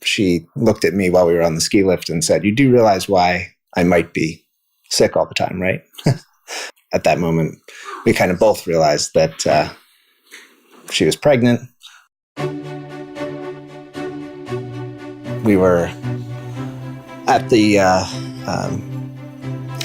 She looked at me while we were on the ski lift and said, "You do realize why I might be sick all the time, right?" At that moment, we kind of both realized that she was pregnant. We were at the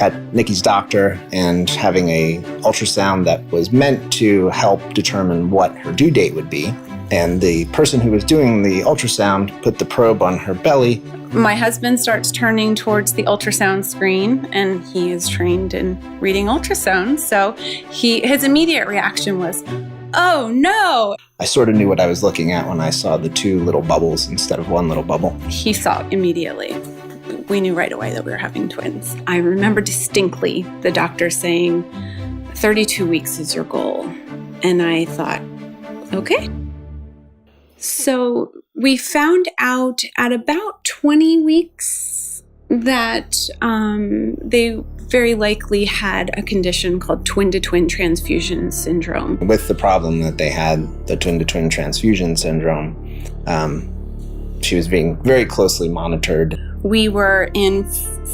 at Nicki's doctor and having a ultrasound that was meant to help determine what her due date would be. And the person who was doing the ultrasound put the probe on her belly. My husband starts turning towards the ultrasound screen, and he is trained in reading ultrasounds. So his immediate reaction was, "Oh no!" I sort of knew what I was looking at when I saw the two little bubbles instead of one little bubble. He saw immediately. We knew right away that we were having twins. I remember distinctly the doctor saying, 32 weeks is your goal. And I thought, okay. So we found out at about 20 weeks that they very likely had a condition called twin-to-twin transfusion syndrome. With the problem that they had, the twin-to-twin transfusion syndrome, she was being very closely monitored. We were in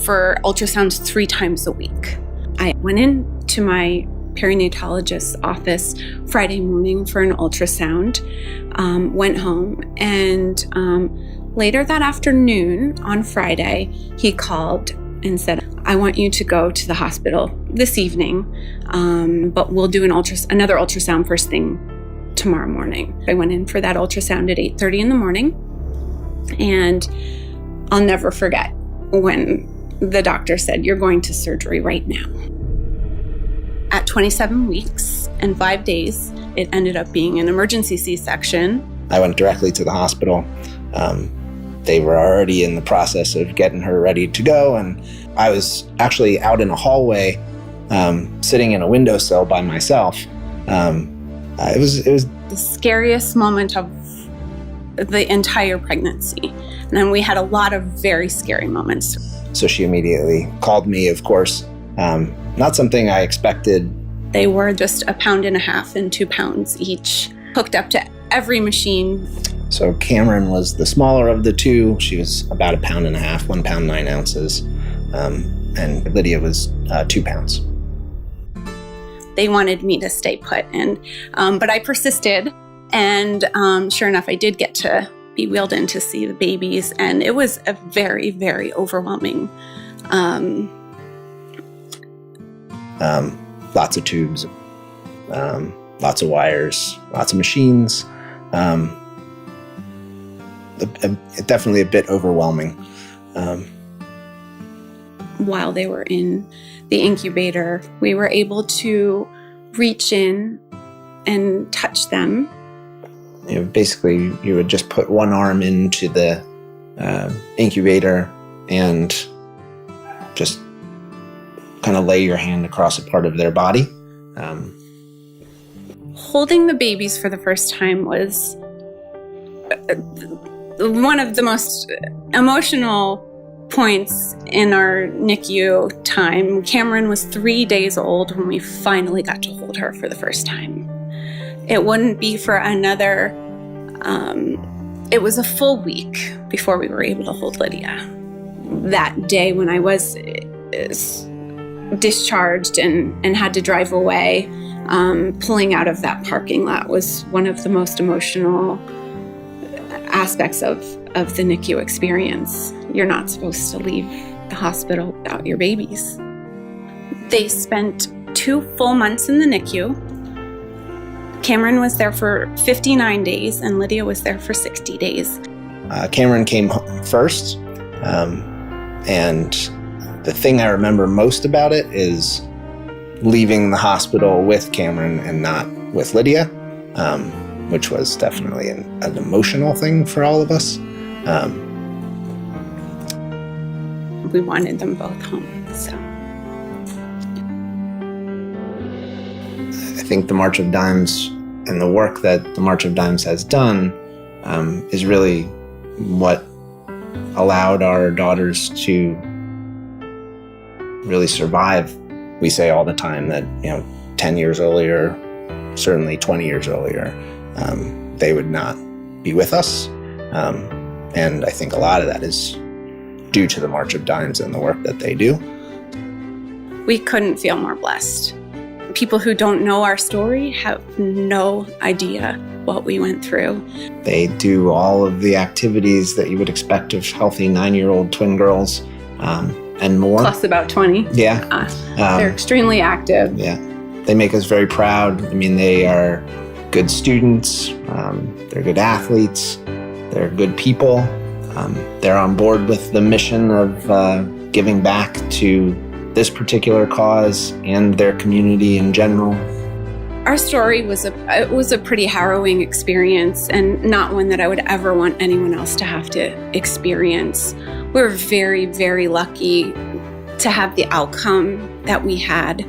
for ultrasounds 3 times a week. I went into my perinatologist's office Friday morning for an ultrasound, went home, and later that afternoon on Friday, he called and said, "I want you to go to the hospital this evening, but we'll do another ultrasound first thing tomorrow morning." I went in for that ultrasound at 8:30 in the morning, and I'll never forget when the doctor said, "You're going to surgery right now." At 27 weeks and 5 days, it ended up being an emergency C-section. I went directly to the hospital. They were already in the process of getting her ready to go, and I was actually out in a hallway, sitting in a windowsill by myself. It was the scariest moment of the entire pregnancy. And then we had a lot of very scary moments. So she immediately called me, of course. Not something I expected. They were just 1.5 pounds and 2 pounds each, hooked up to every machine. So Cameron was the smaller of the two. She was about 1.5 pounds, 1 pound 9 ounces. And Lydia was 2 pounds. They wanted me to stay put, but I persisted. And sure enough, I did get to be wheeled in to see the babies. And it was a very, very overwhelming. Lots of tubes, lots of wires, lots of machines. Definitely a bit overwhelming. While they were in the incubator, we were able to reach in and touch them. Basically, you would just put one arm into the incubator and just kind of lay your hand across a part of their body. Holding the babies for the first time was one of the most emotional points in our NICU time. Cameron was 3 days old when we finally got to hold her for the first time. It wouldn't be for another, it was a full week before we were able to hold Lydia. That day when I was discharged and had to drive away, pulling out of that parking lot was one of the most emotional aspects of the NICU experience. You're not supposed to leave the hospital without your babies. They spent 2 full months in the NICU. Cameron was there for 59 days and Lydia was there for 60 days. Cameron came first, and the thing I remember most about it is leaving the hospital with Cameron and not with Lydia, which was definitely an emotional thing for all of us. We wanted them both home, so. I think the March of Dimes and the work that the March of Dimes has done is really what allowed our daughters to really survive. We say all the time that, 10 years earlier, certainly 20 years earlier, they would not be with us. And I think a lot of that is due to the March of Dimes and the work that they do. We couldn't feel more blessed. People who don't know our story have no idea what we went through. They do all of the activities that you would expect of healthy 9-year-old twin girls, and more. Plus about 20. Yeah. They're extremely active. Yeah. They make us very proud. I mean, they are good students. They're good athletes. They're good people. They're on board with the mission of giving back to this particular cause and their community in general. Our story was a pretty harrowing experience, and not one that I would ever want anyone else to have to experience. We were very, very lucky to have the outcome that we had.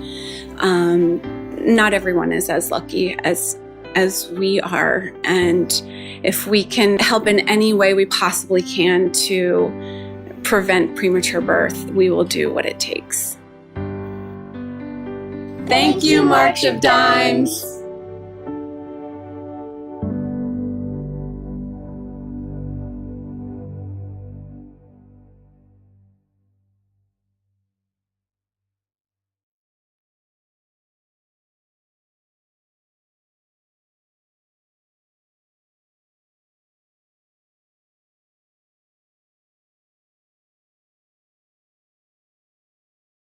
Not everyone is as lucky as we are, and if we can help in any way we possibly can to prevent premature birth, we will do what it takes. Thank you, March of Dimes.